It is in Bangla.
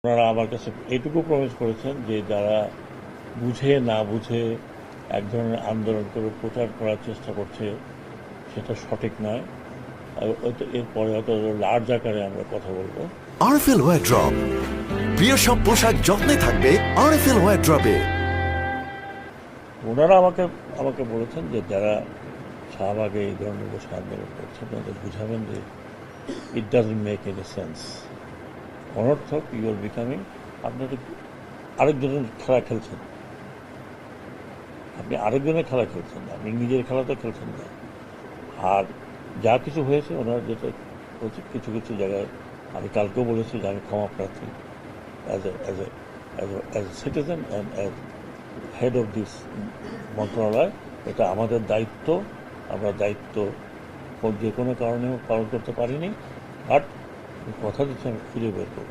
ওনারা আমার কাছে এইটুকু প্রমিস করেছেন যে যারা বুঝে না বুঝে এক ধরনের আন্দোলন করে প্রচার করার চেষ্টা করছে সেটা সঠিক নয়। এরপরে হয়তো লার্জ আকারে আমরা কথা বলবো। আরএফএল ওয়ারড্রপ, প্রিয় সব পোশাক যত্নে থাকবে আরএফএল ওয়ারড্রপে। ওনারা আমাকে বলেছেন যে যারা শাহবাগে এই ধরনের বসে আন্দোলন করছে তাদের বুঝাবেন যে it doesn't make any sense, অনর্থক। ইউ আর বিকামিং, আপনি তো আরেকজনের খেলা খেলছেন, আপনি আরেকজনের খেলা খেলছেন না, আপনি নিজের খেলা তো খেলছেন না। আর যা কিছু হয়েছে ওনার যেটা হচ্ছে কিছু কিছু জায়গায় আমি কালকেও বলেছি যে আমি ক্ষমা প্রার্থী as a citizen and as head of this মন্ত্রণালয়। এটা আমাদের দায়িত্ব, আমরা দায়িত্ব যে কোনো কারণে পালন করতে পারিনি, বাট কথা দিচ্ছি আমি খুঁজে বের করব।